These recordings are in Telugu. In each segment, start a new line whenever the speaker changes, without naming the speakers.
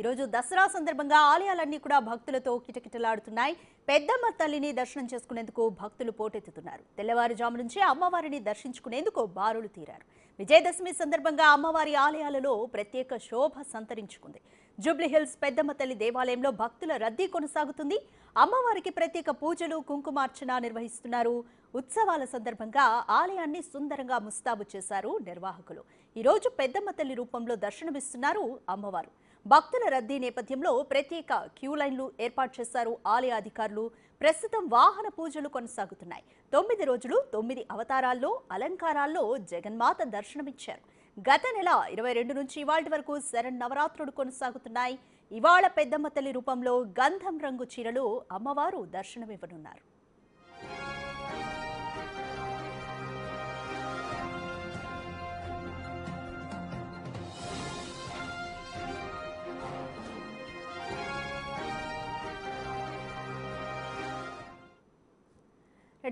ఈరోజు దసరా సందర్భంగా ఆలయాలన్నీ కూడా భక్తులతో కిటకిటలాడుతున్నాయి. పెద్దమ్మ తల్లిని దర్శనం చేసుకునేందుకు భక్తులు పోటెత్తుతున్నారు. తెల్లవారుజాము నుంచి అమ్మవారిని దర్శించుకునేందుకు బారులు తీరారు. విజయదశమి సందర్భంగా అమ్మవారి ఆలయాలలో ప్రత్యేక శోభ సంతరించుకుంది. జూబ్లీహిల్స్ పెద్దమ్మ తల్లి దేవాలయంలో భక్తుల రద్దీ కొనసాగుతుంది. అమ్మవారికి ప్రత్యేక పూజలు, కుంకుమార్చన నిర్వహిస్తున్నారు. ఉత్సవాల సందర్భంగా ఆలయాన్ని సుందరంగా ముస్తాబు చేశారు నిర్వాహకులు. ఈరోజు పెద్దమ్మ తల్లి రూపంలో దర్శనమిస్తున్నారు అమ్మవారు. భక్తుల రద్దీ నేపథ్యంలో ప్రత్యేక క్యూ లైన్లు ఏర్పాటు చేశారు ఆలయ అధికారులు. ప్రస్తుతం వాహన పూజలు కొనసాగుతున్నాయి. 9 రోజులు 9 అవతారాల్లో, అలంకారాల్లో జగన్మాత దర్శనమిచ్చారు. గత నెల 22 నుంచి ఇవాళ వరకు శరన్నవరాత్రులు కొనసాగుతున్నాయి. ఇవాళ పెద్దమ్మ తల్లి రూపంలో గంధం రంగు చీరలు అమ్మవారు దర్శనమివ్వనున్నారు.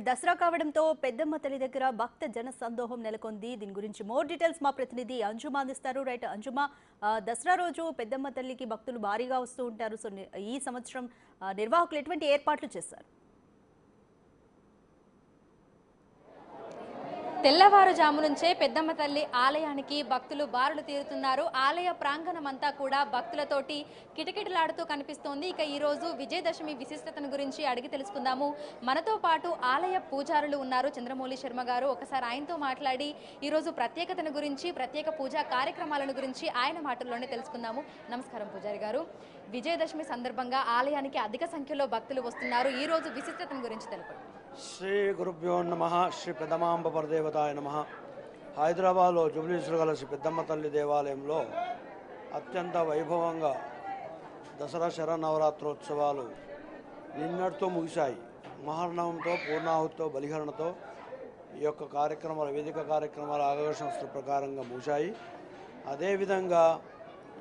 దసరా కావడంతో పెద్దమ్మ తల్లి దగ్గర భక్త జన సందోహం నెలకొంది. దీని గురించి మోర్ డీటెయిల్స్ మా ప్రతినిధి అంజుమా అందిస్తారు. రైట్ అంజుమా, దసరా రోజు పెద్దమ్మ తల్లికి భక్తులు భారీగా వస్తూ ఉంటారు. సో ఈ సంవత్సరం నిర్వాహకులు ఎటువంటి ఏర్పాట్లు చేశారు?
తెల్లవారుజాము నుంచే పెద్దమ్మ తల్లి ఆలయానికి భక్తులు బారులు తీరుతున్నారు. ఆలయ ప్రాంగణం అంతా కూడా భక్తులతోటి కిటకిటలాడుతూ కనిపిస్తోంది. ఇక ఈరోజు విజయదశమి విశిష్టతను గురించి అడిగి తెలుసుకుందాము. మనతో పాటు ఆలయ పూజారులు ఉన్నారు, చంద్రమౌళి శర్మ గారు. ఒకసారి ఆయనతో మాట్లాడి ఈరోజు ప్రత్యేకతను గురించి, ప్రత్యేక పూజా కార్యక్రమాలను గురించి ఆయన మాటల్లోనే తెలుసుకుందాము. నమస్కారం పూజారి గారు. విజయదశమి సందర్భంగా ఆలయానికి అధిక సంఖ్యలో భక్తులు వస్తున్నారు. ఈ రోజు విశిష్టతను గురించి తెలుపండి.
శ్రీ గురుభ్యో నమః. శ్రీ పెద్దమాంబ పరదేవతాయ నమః. హైదరాబాద్లో జూబ్లీహిల్స్లో గల శ్రీ పెద్దమ్మ తల్లి దేవాలయంలో అత్యంత వైభవంగా దసరా శరన్నవరాత్రోత్సవాలు నిన్నటితో ముగిశాయి. మహర్నవంతో, పూర్ణాహుతితో, బలిహరణతో ఈ యొక్క కార్యక్రమాలు, వేదిక కార్యక్రమాలు ఆగమశాస్త్ర ప్రకారంగా ముగిశాయి. అదేవిధంగా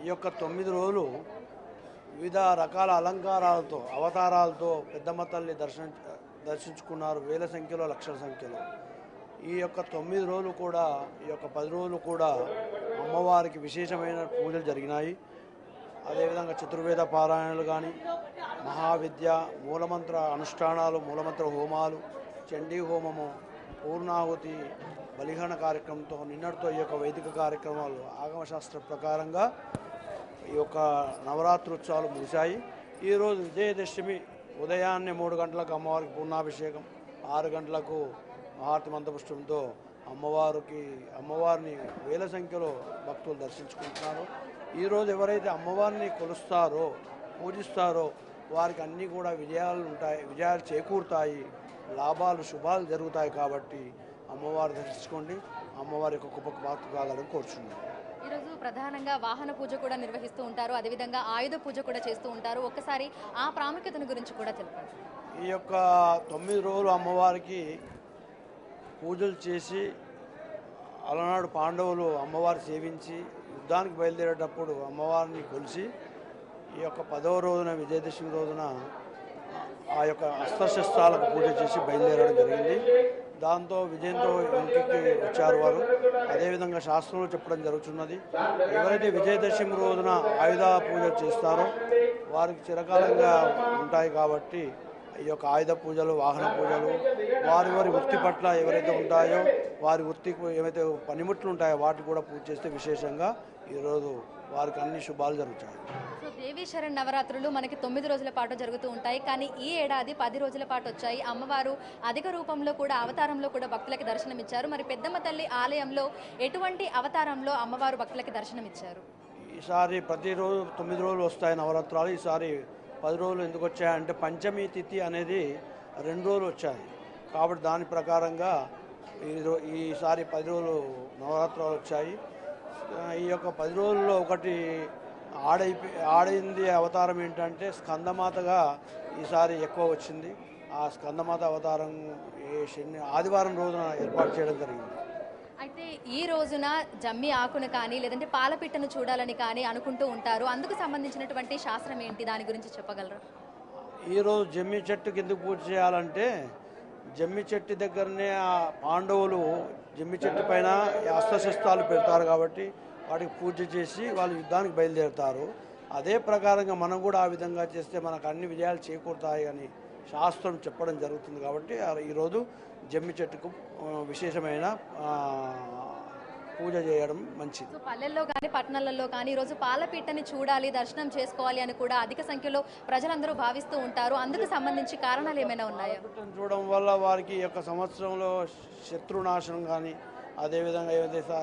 ఈ యొక్క 9 రోజులు వివిధ రకాల అలంకారాలతో, అవతారాలతో పెద్దమ్మ తల్లి దర్శించుకున్నారు. వేల సంఖ్యలో, లక్షల సంఖ్యలో. ఈ యొక్క 9 రోజులు కూడా, ఈ యొక్క 10 రోజులు కూడా అమ్మవారికి విశేషమైన పూజలు జరిగినాయి. అదేవిధంగా చతుర్వేద పారాయణలు కానీ, మహావిద్య, మూలమంత్ర అనుష్ఠానాలు, మూలమంత్ర హోమాలు, చండీ హోమము, పూర్ణాహుతి, బలిహరణ కార్యక్రమంతో నిన్నటితో ఈ యొక్క వైదిక కార్యక్రమాలు ఆగమశాస్త్ర ప్రకారంగా ఈ యొక్క నవరాత్రోత్సవాలు ముగిశాయి. ఈరోజు విజయదశమి ఉదయాన్నే 3 గంటలకు అమ్మవారికి పూర్ణాభిషేకం, 6 గంటలకు మహారతి మంత్రపుష్పంతో అమ్మవారిని వేల సంఖ్యలో భక్తులు దర్శించుకుంటున్నారు. ఈరోజు ఎవరైతే అమ్మవారిని కొలుస్తారో, పూజిస్తారో వారికి అన్నీ కూడా విజయాలు చేకూరుతాయి, లాభాలు, శుభాలు జరుగుతాయి. కాబట్టి అమ్మవారు దర్శించుకోండి, అమ్మవారి యొక్క కృపకు పాత్ర కావాలని కోరుచున్నాను.
ఈరోజు ప్రధానంగా వాహన పూజ కూడా నిర్వహిస్తూ ఉంటారు, అదేవిధంగా ఆయుధ పూజ కూడా చేస్తూ ఉంటారు. ఒక్కసారి ఆ ప్రాముఖ్యతను గురించి కూడా చెప్పండి.
ఈ యొక్క 9 రోజులు అమ్మవారికి పూజలు చేసి, అలనాడు పాండవులు అమ్మవారు సేవించి యుద్ధానికి బయలుదేరేటప్పుడు అమ్మవారిని కొలిసి ఈ యొక్క 10వ రోజున, విజయదశమి రోజున ఆ యొక్క అస్త్రశస్త్రాలకు పూజ చేసి బయలుదేరడం జరిగింది. దాంతో విజయంతో ఇంటికి వచ్చారు వారు. అదేవిధంగా శాస్త్రంలో చెప్పడం జరుగుతున్నది, ఎవరైతే విజయదశమి రోజున ఆయుధ పూజ చేస్తారో వారికి చిరకాలంగా ఉంటాయి. కాబట్టి ఈ యొక్క ఆయుధ పూజలు, వాహన పూజలు, వారి వృత్తి పట్ల ఎవరైతే ఉంటాయో వారి వృత్తికి ఏవైతే పనిముట్లు ఉంటాయో వాటికి కూడా పూజ చేస్తే విశేషంగా ఈరోజు వారికి అన్ని శుభాలు జరుగుతాయి.
సో దేవీ శరణ్ నవరాత్రులు మనకి 9 రోజుల పాటు జరుగుతూ ఉంటాయి. కానీ ఈ ఏడాది 10 రోజుల పాటు వచ్చాయి. అమ్మవారు అధిక రూపంలో కూడా, అవతారంలో కూడా భక్తులకి దర్శనమిచ్చారు. మరి పెద్దమ్మ తల్లి ఆలయంలో ఎటువంటి అవతారంలో అమ్మవారు భక్తులకి దర్శనమిచ్చారు?
ఈసారి ప్రతిరోజు 9 రోజులు వస్తాయి నవరాత్రాలు. ఈసారి 10 రోజులు ఎందుకు వచ్చాయంటే పంచమి తిథి అనేది 2 రోజులు వచ్చాయి. కాబట్టి దాని ప్రకారంగా ఈసారి 10 రోజులు నవరాత్రాలు వచ్చాయి. ఈ యొక్క 10 రోజుల్లో ఒకటి ఆడింది అవతారం ఏంటంటే స్కందమాతగా ఈసారి ఎక్కువ వచ్చింది. ఆ స్కందమాత అవతారం ఆదివారం రోజున ఏర్పాటు చేయడం జరిగింది.
అయితే ఈ రోజున జమ్మి ఆకును కానీ, లేదంటే పాలపిట్టను చూడాలని కానీ అనుకుంటూ ఉంటారు. అందుకు సంబంధించినటువంటి శాస్త్రం ఏంటి, దాని గురించి చెప్పగలరా?
ఈరోజు జమ్మి చెట్టుకి ఎందుకు పూజ చేయాలంటే, జమ్మి చెట్టు దగ్గరనే ఆ పాండవులు జమ్మి చెట్టు పైన అస్త్రశస్త్రాలు పెడతారు కాబట్టి వాటికి పూజ చేసి వాళ్ళు యుద్ధానికి బయలుదేరుతారు. అదే ప్రకారంగా మనం కూడా ఆ విధంగా చేస్తే మనకు అన్ని విజయాలు చేకూరుతాయి అని శాస్త్రం చెప్పడం జరుగుతుంది. కాబట్టి ఈరోజు జమ్మి చెట్టుకు విశేషమైన పూజ చేయడం మంచిది.
సో పల్లెల్లో కానీ పట్టణాలలో కానీ ఈరోజు పాలపీట్టని చూడాలి, దర్శనం చేసుకోవాలి అని కూడా అధిక సంఖ్యలో ప్రజలందరూ భావిస్తూ ఉంటారు. అందుకు సంబంధించి కారణాలు ఏమైనా ఉన్నాయా?
చూడడం వల్ల వారికి యొక్క సంవత్సరంలో శత్రునాశనం కానీ, అదేవిధంగా ఏదైతే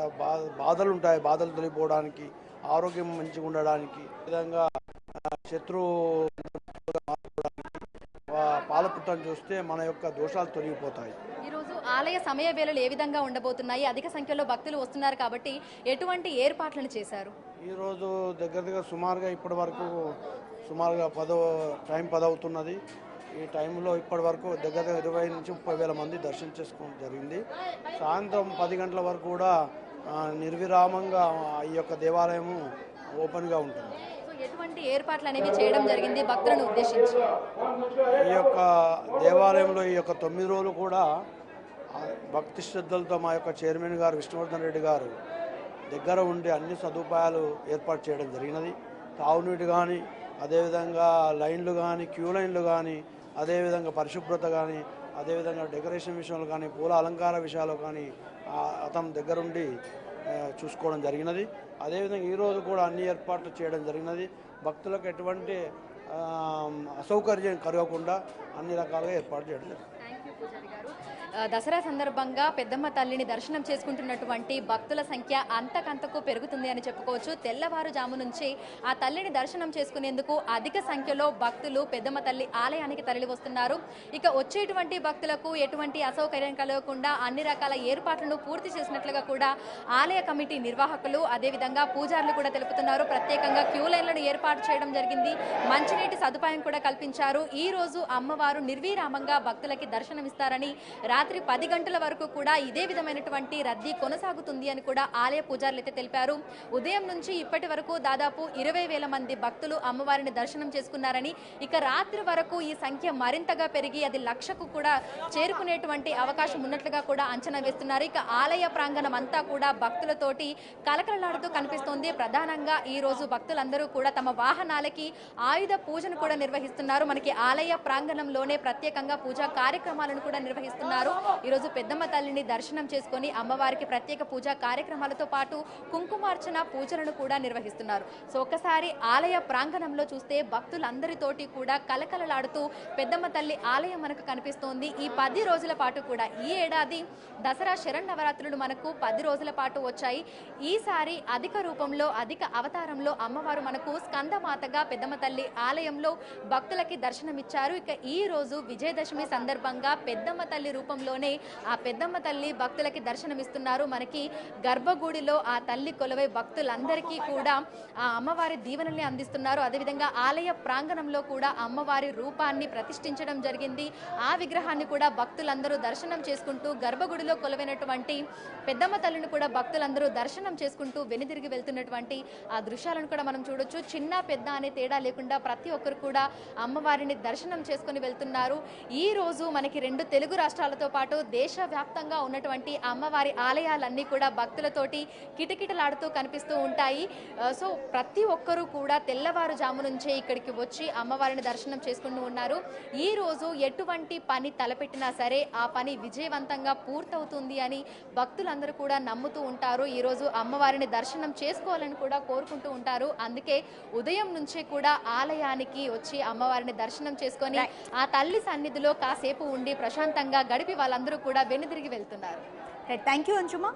బాధలు ఉంటాయో బాధలు తొలగిపోవడానికి, ఆరోగ్యం మంచిగా ఉండడానికి, విధంగా శత్రు పాలపుట్టను చూస్తే మన యొక్క దోషాలు తొలగిపోతాయి.
ఈరోజు ఆలయ సమయ వేళలు ఏ విధంగా ఉండబోతున్నాయి? అధిక సంఖ్యలో భక్తులు వస్తున్నారు కాబట్టి ఎటువంటి ఏర్పాట్లను చేశారు?
ఈరోజు దగ్గర సుమారుగా ఇప్పటి వరకు సుమారుగా 10 అవుతున్నది. ఈ టైంలో ఇప్పటి వరకు దగ్గర 20 నుంచి 30,000 మంది దర్శనం చేసుకోవడం జరిగింది. సాయంత్రం 10 గంటల వరకు కూడా నిర్విరామంగా ఈ యొక్క దేవాలయము ఓపెన్గా ఉంటుంది.
ఎటువంటి ఏర్పాట్లు అనేవి చేయడం జరిగింది భక్తులను ఉద్దేశించి?
ఈ యొక్క దేవాలయంలో ఈ యొక్క 9 రోజులు కూడా భక్తి శ్రద్ధలతో మా యొక్క చైర్మన్ గారు విష్ణువర్ధన్ రెడ్డి గారు దగ్గర ఉండి అన్ని సదుపాయాలు ఏర్పాటు చేయడం జరిగినది. తాగునీటి కానీ, అదేవిధంగా లైన్లు కానీ, క్యూ లైన్లు కానీ, అదేవిధంగా పరిశుభ్రత కానీ, అదేవిధంగా డెకరేషన్ విషయంలో కానీ, పూల అలంకార విషయాలు కానీ అతను దగ్గరుండి చూసుకోవడం జరిగినది. అదేవిధంగా ఈరోజు కూడా అన్ని ఏర్పాట్లు చేయడం జరిగినది. భక్తులకు ఎటువంటి అసౌకర్యం కలగకుండా అన్ని రకాలుగా ఏర్పాటు చేయడం జరిగింది.
దసరా సందర్భంగా పెద్దమ్మ తల్లిని దర్శనం చేసుకుంటున్నటువంటి భక్తుల సంఖ్య అంతకంతకు పెరుగుతుంది అని చెప్పుకోవచ్చు. తెల్లవారుజాము నుంచి ఆ తల్లిని దర్శనం చేసుకునేందుకు అధిక సంఖ్యలో భక్తులు పెద్దమ్మ తల్లి ఆలయానికి తరలి వస్తున్నారు. ఇక వచ్చేటువంటి భక్తులకు ఎటువంటి అసౌకర్యం కలగకుండా అన్ని రకాల ఏర్పాట్లను పూర్తి చేసినట్లుగా కూడా ఆలయ కమిటీ నిర్వాహకులు అదేవిధంగా పూజారులు కూడా తెలుపుతున్నారు. ప్రత్యేకంగా క్యూ లైన్లను ఏర్పాటు చేయడం జరిగింది. మంచినీటి సదుపాయం కూడా కల్పించారు. ఈ రోజు అమ్మవారు నిర్విరామంగా భక్తులకి దర్శనమిస్తారని రాత్రి 10 గంటల వరకు కూడా ఇదే విధమైనటువంటి రద్దీ కొనసాగుతుంది అని కూడా ఆలయ పూజారులు అయితే తెలిపారు. ఉదయం నుంచి ఇప్పటి వరకు దాదాపు 20,000 మంది భక్తులు అమ్మవారిని దర్శనం చేసుకున్నారని, ఇక రాత్రి వరకు ఈ సంఖ్య మరింతగా పెరిగి అది 1,00,000కు కూడా చేరుకునేటువంటి అవకాశం ఉన్నట్లుగా కూడా అంచనా వేస్తున్నారు. ఇక ఆలయ ప్రాంగణం అంతా కూడా భక్తులతోటి కలకలలాడుతూ కనిపిస్తోంది. ప్రధానంగా ఈ రోజు భక్తులందరూ కూడా తమ వాహనాలకి ఆయుధ పూజను కూడా నిర్వహిస్తున్నారు. మనకి ఆలయ ప్రాంగణంలోనే ప్రత్యేకంగా పూజా కార్యక్రమాలను కూడా నిర్వహిస్తున్నారు. ఈరోజు పెద్దమ్మ తల్లిని దర్శనం చేసుకొని అమ్మవారికి ప్రత్యేక పూజా కార్యక్రమాలతో పాటు కుంకుమార్చన పూజలను కూడా నిర్వహిస్తున్నారు. సో ఒక్కసారి ఆలయ ప్రాంగణంలో చూస్తే భక్తులందరితోటి కూడా కలకలలాడుతూ పెద్దమ్మ తల్లి ఆలయం మనకు కనిపిస్తోంది. ఈ 10 రోజుల పాటు కూడా ఈ ఏడాది దసరా శరన్నవరాత్రులు మనకు 10 రోజుల పాటు వచ్చాయి. ఈసారి అధిక రూపంలో అధిక అవతారంలో అమ్మవారు మనకు స్కందమాతగా పెద్దమ్మ తల్లి ఆలయంలో భక్తులకి దర్శనమిచ్చారు. ఇక ఈ రోజు విజయదశమి సందర్భంగా పెద్దమ్మ తల్లి రూపంలోనే ఆ పెద్దమ్మ తల్లి భక్తులకి దర్శనమిస్తున్నారు. మనకి గర్భగుడిలో ఆ తల్లి కొలువై భక్తులందరికీ కూడా ఆ అమ్మవారి దీవెనల్ని అందిస్తున్నారు. అదేవిధంగా ఆలయ ప్రాంగణంలో కూడా అమ్మవారి రూపాన్ని ప్రతిష్ఠించడం జరిగింది. ఆ విగ్రహాన్ని కూడా భక్తులందరూ దర్శనం చేసుకుంటూ గర్భగుడిలో కొలువైనటువంటి పెద్దమ్మ తల్లిని కూడా భక్తులందరూ దర్శనం చేసుకుంటూ వెనుదిరిగి వెళ్తున్నటువంటి ఆ దృశ్యాలను కూడా మనం చూడొచ్చు. చిన్న పెద్ద అనే తేడా లేకుండా ప్రతి ఒక్కరు కూడా అమ్మవారిని దర్శనం చేసుకుని వెళ్తున్నారు. ఈ రోజు మనకి 2 తెలుగు రాష్ట్రాలతో పాటు దేశవ్యాప్తంగా ఉన్నటువంటి అమ్మవారి ఆలయాలన్నీ కూడా భక్తులతోటి కిటకిటలాడుతూ కనిపిస్తూ ఉంటాయి. సో ప్రతి ఒక్కరూ కూడా తెల్లవారుజాము నుంచే ఇక్కడికి వచ్చి అమ్మవారిని దర్శనం చేసుకుంటూ ఉన్నారు. ఈ రోజు ఎటువంటి పని తలపెట్టినా సరే ఆ పని విజయవంతంగా పూర్తవుతుంది అని భక్తులందరూ కూడా నమ్ముతూ ఉంటారు. ఈ రోజు అమ్మవారిని దర్శనం చేసుకోవాలని కూడా కోరుకుంటూ ఉంటారు. అందుకే ఉదయం నుంచే కూడా ఆలయానికి వచ్చి అమ్మవారిని దర్శనం చేసుకొని ఆ తల్లి సన్నిధిలో కాసేపు ఉండి ప్రశాంతంగా గడిపి వాళ్ళందరూ కూడా వెనుదిరిగి వెళ్తున్నారు.
Thank you అంజుమా.